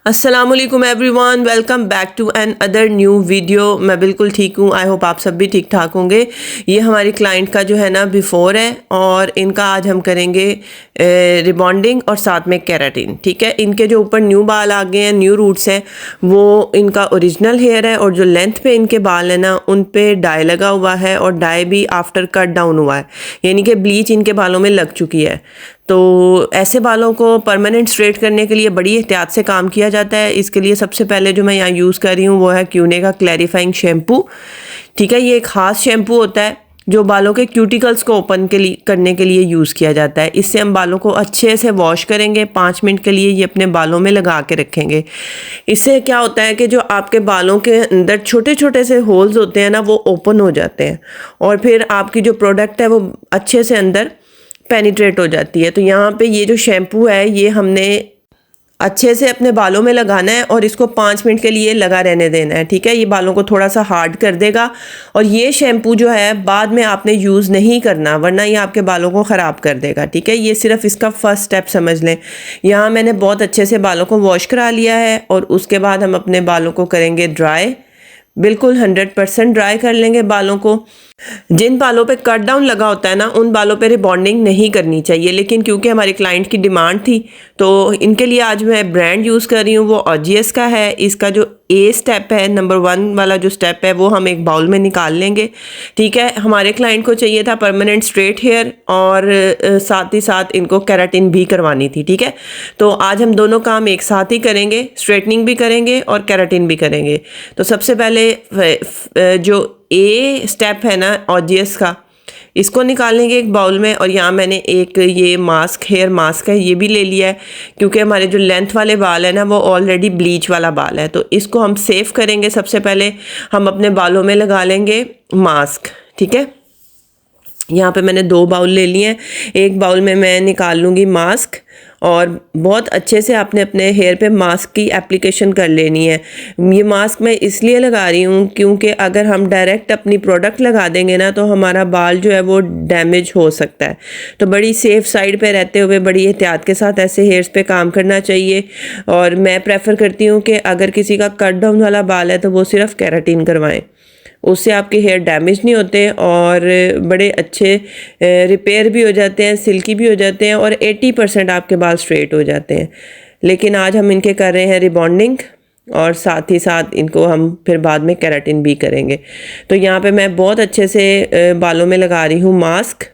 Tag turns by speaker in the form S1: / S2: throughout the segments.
S1: अस्सलामुअलैकुम everyone, welcome back to another new video. मैं बिल्कुल ठीक हूँ। आई होप आप सब भी ठीक ठाक होंगे। ये हमारी क्लाइंट का जो है ना बिफोर है और इनका आज हम करेंगे रिबॉन्डिंग और साथ में केराटिन। ठीक है, इनके जो ऊपर न्यू बाल आ गए हैं, न्यू रूट्स हैं, वो इनका ओरिजिनल हेयर है और जो लेंथ पे इनके बाल है ना उन पे डाई लगा हुआ है और डाई भी आफ्टर कट डाउन हुआ है, यानी कि ब्लीच इनके बालों में लग चुकी है। तो ऐसे बालों को परमानेंट स्ट्रेट करने के लिए बड़ी एहतियात से काम किया जाता है। इसके लिए सबसे पहले जो मैं यहाँ यूज़ कर रही हूँ वो है क्यूने का क्लैरिफाइंग शैम्पू। ठीक है, ये एक ख़ास शैम्पू होता है जो बालों के क्यूटिकल्स को ओपन करने के लिए यूज़ किया जाता है। इससे हम बालों को अच्छे से वॉश करेंगे, 5 मिनट के लिए ये अपने बालों में लगा के रखेंगे। इससे क्या होता है कि जो आपके बालों के अंदर छोटे छोटे से होल्स होते हैं ना वो ओपन हो जाते हैं और फिर आपकी जो प्रोडक्ट है वो अच्छे से अंदर पेनिट्रेट हो जाती है। तो यहाँ पे ये जो शैम्पू है ये हमने अच्छे से अपने बालों में लगाना है और इसको 5 मिनट के लिए लगा रहने देना है। ठीक है, ये बालों को थोड़ा सा हार्ड कर देगा और ये शैम्पू जो है बाद में आपने यूज़ नहीं करना, वरना ये आपके बालों को ख़राब कर देगा। ठीक है, ये सिर्फ इसका फर्स्ट स्टेप समझ लें। यहाँ मैंने बहुत अच्छे से बालों को वॉश करा लिया है और उसके बाद हम अपने बालों को करेंगे ड्राई, बिल्कुल 100% ड्राई कर लेंगे बालों को। जिन बालों पे कट डाउन लगा होता है ना उन बालों पे रिबॉन्डिंग नहीं करनी चाहिए, लेकिन क्योंकि हमारी क्लाइंट की डिमांड थी तो इनके लिए आज मैं ब्रांड यूज़ कर रही हूँ, वो ऑजियस का है। इसका जो ए स्टेप है, नंबर 1 वाला जो स्टेप है वो हम एक बाउल में निकाल लेंगे। ठीक है, हमारे क्लाइंट को चाहिए था परमानेंट स्ट्रेट हेयर और साथ ही साथ इनको केराटिन भी करवानी थी। ठीक है, तो आज हम दोनों काम एक साथ ही करेंगे, स्ट्रेटनिंग भी करेंगे और केराटिन भी करेंगे। तो सबसे पहले जो ए स्टेप है ना ऑजियस का, इसको निकाल लेंगे एक बाउल में। और यहाँ मैंने एक ये मास्क, हेयर मास्क है, ये भी ले लिया है क्योंकि हमारे जो लेंथ वाले बाल है ना वो ऑलरेडी ब्लीच वाला बाल है, तो इसको हम सेव करेंगे। सबसे पहले हम अपने बालों में लगा लेंगे मास्क। ठीक है, यहाँ पे मैंने 2 बाउल ले लिए हैं। एक बाउल में मैं निकाल लूँगी मास्क और बहुत अच्छे से आपने अपने हेयर पे मास्क की एप्लीकेशन कर लेनी है। ये मास्क मैं इसलिए लगा रही हूँ क्योंकि अगर हम डायरेक्ट अपनी प्रोडक्ट लगा देंगे ना तो हमारा बाल जो है वो डैमेज हो सकता है। तो बड़ी सेफ साइड पे रहते हुए बड़ी एहतियात के साथ ऐसे हेयर्स पे काम करना चाहिए। और मैं प्रेफर करती हूँ कि अगर किसी का कट डाउन वाला बाल है तो वो सिर्फ केराटिन करवाएं, उससे आपके हेयर डैमेज नहीं होते और बड़े अच्छे रिपेयर भी हो जाते हैं, सिल्की भी हो जाते हैं और 80% आपके बाल स्ट्रेट हो जाते हैं। लेकिन आज हम इनके कर रहे हैं रिबॉन्डिंग और साथ ही साथ इनको हम फिर बाद में केराटिन भी करेंगे। तो यहाँ पे मैं बहुत अच्छे से बालों में लगा रही हूँ मास्क।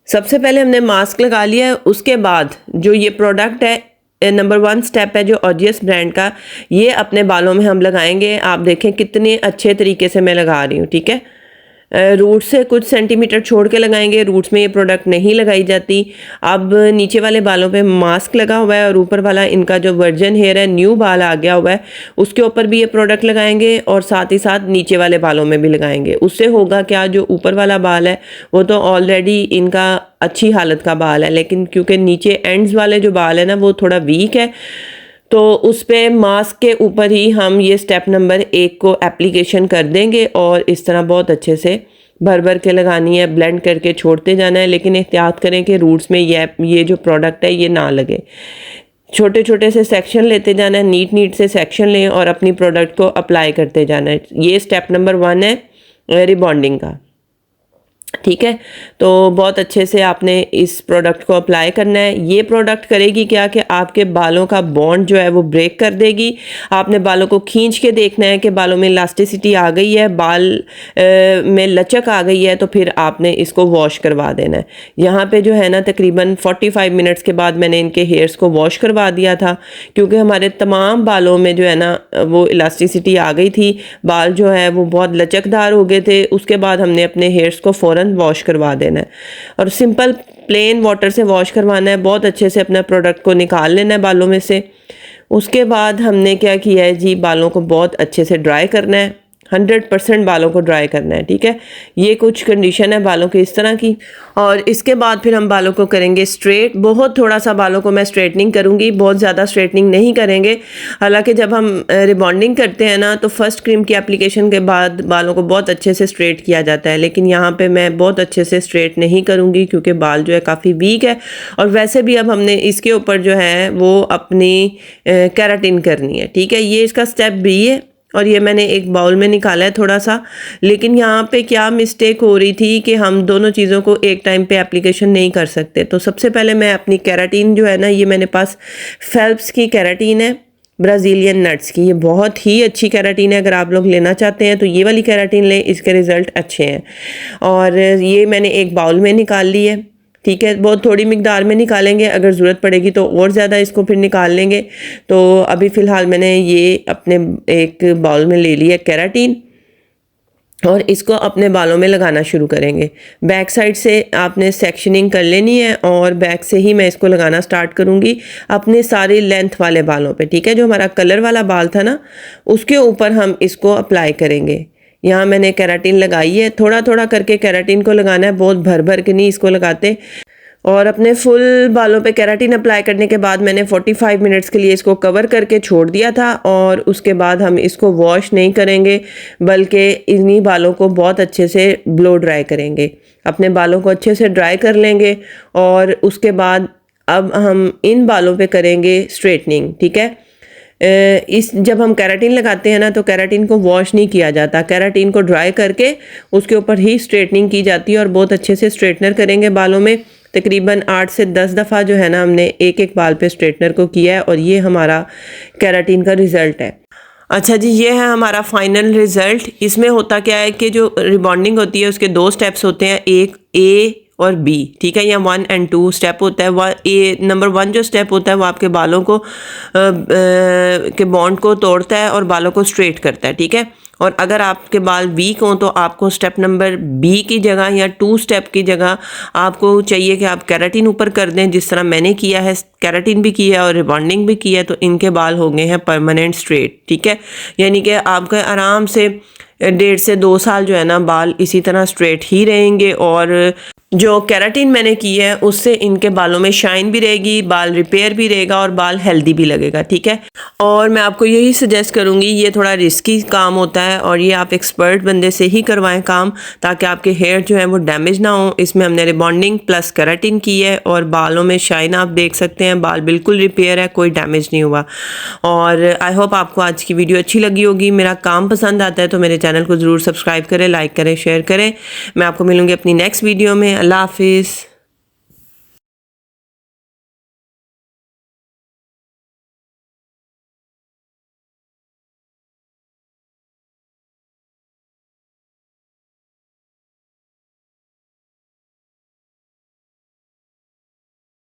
S1: सबसे पहले हमने मास्क लगा लिया है, उसके बाद जो ये प्रोडक्ट है नंबर 1 स्टेप है जो ऑजियस ब्रांड का, ये अपने बालों में हम लगाएंगे। आप देखें कितने अच्छे तरीके से मैं लगा रही हूँ। ठीक है, रूट से कुछ सेंटीमीटर छोड़ के लगाएंगे, रूट्स में ये प्रोडक्ट नहीं लगाई जाती। अब नीचे वाले बालों पे मास्क लगा हुआ है और ऊपर वाला इनका जो वर्जन हेयर है, न्यू बाल आ गया हुआ है, उसके ऊपर भी ये प्रोडक्ट लगाएंगे और साथ ही साथ नीचे वाले बालों में भी लगाएंगे। उससे होगा क्या, जो ऊपर वाला बाल है वो तो ऑलरेडी इनका अच्छी हालत का बाल है, लेकिन क्योंकि नीचे एंड्स वाले जो बाल है ना वो थोड़ा वीक है, तो उस पे मास्क के ऊपर ही हम ये स्टेप नंबर 1 को एप्लीकेशन कर देंगे और इस तरह बहुत अच्छे से भर भर के लगानी है, ब्लेंड करके छोड़ते जाना है। लेकिन एहतियात करें कि रूट्स में ये जो प्रोडक्ट है ये ना लगे। छोटे छोटे से सेक्शन लेते जाना है, नीट से सेक्शन लें और अपनी प्रोडक्ट को अप्लाई करते जाना है। ये स्टेप नंबर 1 है रिबॉन्डिंग का। ठीक है, तो बहुत अच्छे से आपने इस प्रोडक्ट को अप्लाई करना है। ये प्रोडक्ट करेगी क्या कि आपके बालों का बॉन्ड जो है वो ब्रेक कर देगी। आपने बालों को खींच के देखना है कि बालों में इलास्टिसिटी आ गई है, बाल में लचक आ गई है, तो फिर आपने इसको वॉश करवा देना है। यहाँ पे जो है ना तकरीबन 45 मिनट्स के बाद मैंने इनके हेयर्स को वॉश करवा दिया था क्योंकि हमारे तमाम बालों में जो है ना वो इलास्टिसिटी आ गई थी, बाल जो है वो बहुत लचकदार हो गए थे। उसके बाद हमने अपने हेयर्स को फ़ौरन वॉश करवा देना है और सिंपल प्लेन वाटर से वॉश करवाना है। बहुत अच्छे से अपना प्रोडक्ट को निकाल लेना है बालों में से। उसके बाद हमने क्या किया है जी, बालों को बहुत अच्छे से ड्राई करना है 100% बालों को ड्राई करना है, ठीक है। ये कुछ कंडीशन है बालों की इस तरह की। और इसके बाद फिर हम बालों को करेंगे स्ट्रेट। बहुत थोड़ा सा बालों को मैं स्ट्रेटनिंग करूँगी, बहुत ज़्यादा स्ट्रेटनिंग नहीं करेंगे। हालांकि जब हम रिबॉन्डिंग करते हैं ना तो फर्स्ट क्रीम की एप्लीकेशन के बाद बालों को बहुत अच्छे से स्ट्रेट किया जाता है, लेकिन यहाँ पे मैं बहुत अच्छे से स्ट्रेट नहीं करूँगी क्योंकि बाल जो है काफ़ी वीक है। और वैसे भी अब हमने इसके ऊपर जो है वो अपनी केराटिन करनी है, ठीक है। ये इसका स्टेप बी है और ये मैंने एक बाउल में निकाला है थोड़ा सा। लेकिन यहाँ पे क्या मिस्टेक हो रही थी कि हम दोनों चीज़ों को एक टाइम पे एप्लीकेशन नहीं कर सकते। तो सबसे पहले मैं अपनी केराटिन जो है ना, ये मेरे पास फेल्प्स की केराटिन है, ब्राज़ीलियन नट्स की। ये बहुत ही अच्छी केराटिन है, अगर आप लोग लेना चाहते हैं तो ये वाली केराटिन लें, इसके रिज़ल्ट अच्छे हैं। और ये मैंने एक बाउल में निकाल ली है, ठीक है। बहुत थोड़ी मिकदार में निकालेंगे, अगर ज़रूरत पड़ेगी तो और ज़्यादा इसको फिर निकाल लेंगे। तो अभी फ़िलहाल मैंने ये अपने एक बाउल में ले लिया केराटिन और इसको अपने बालों में लगाना शुरू करेंगे। बैक साइड से आपने सेक्शनिंग कर लेनी है और बैक से ही मैं इसको लगाना स्टार्ट करूँगी अपने सारे लेंथ वाले बालों पे, ठीक है। जो हमारा कलर वाला बाल था ना, उसके ऊपर हम इसको अप्लाई करेंगे। यहाँ मैंने केराटिन लगाई है, थोड़ा थोड़ा करके केराटिन को लगाना है, बहुत भर भर के नहीं इसको लगाते। और अपने फुल बालों पे केराटिन अप्लाई करने के बाद मैंने 45 मिनट्स के लिए इसको कवर करके छोड़ दिया था। और उसके बाद हम इसको वॉश नहीं करेंगे, बल्कि इन्हीं बालों को बहुत अच्छे से ब्लो ड्राई करेंगे। अपने बालों को अच्छे से ड्राई कर लेंगे और उसके बाद अब हम इन बालों पे करेंगे स्ट्रेटनिंग, ठीक है। जब हम केराटिन लगाते हैं ना तो केराटिन को वॉश नहीं किया जाता, केराटिन को ड्राई करके उसके ऊपर ही स्ट्रेटनिंग की जाती है और बहुत अच्छे से स्ट्रेटनर करेंगे बालों में। तकरीबन 8 से 10 दफ़ा जो है ना हमने एक एक बाल पे स्ट्रेटनर को किया है और ये हमारा केराटिन का रिज़ल्ट है। अच्छा जी, ये है हमारा फाइनल रिज़ल्ट। इसमें होता क्या है कि जो रिबॉन्डिंग होती है उसके 2 स्टेप्स होते हैं, एक ए और बी, ठीक है। या 1 और 2 स्टेप होता है। नंबर 1 जो स्टेप होता है वो आपके बालों को के बॉन्ड को तोड़ता है और बालों को स्ट्रेट करता है, ठीक है। और अगर आपके बाल वीक हों तो आपको स्टेप नंबर बी की जगह या 2 स्टेप की जगह आपको चाहिए कि आप केराटिन ऊपर कर दें, जिस तरह मैंने किया है। केराटिन भी किया है और रिबॉन्डिंग भी की है, तो इनके बाल हो गए हैं परमानेंट स्ट्रेट, ठीक है। यानी कि आपका आराम से 1.5 से 2 साल जो है ना बाल इसी तरह स्ट्रेट ही रहेंगे। और जो केराटिन मैंने की है उससे इनके बालों में शाइन भी रहेगी, बाल रिपेयर भी रहेगा और बाल हेल्दी भी लगेगा, ठीक है। और मैं आपको यही सजेस्ट करूँगी, ये थोड़ा रिस्की काम होता है और ये आप एक्सपर्ट बंदे से ही करवाएं काम, ताकि आपके हेयर जो है वो डैमेज ना हो। इसमें हमने रिबॉन्डिंग प्लस केराटिन की है और बालों में शाइन आप देख सकते हैं, बाल बिल्कुल रिपेयर है, कोई डैमेज नहीं हुआ। और आई होप आपको आज की वीडियो अच्छी लगी होगी। मेरा काम पसंद आता है तो मेरे चैनल को ज़रूर सब्सक्राइब करें, लाइक करें, शेयर करें। मैं आपको मिलूँगी अपनी नेक्स्ट वीडियो में। अल्लाह हाफिज़।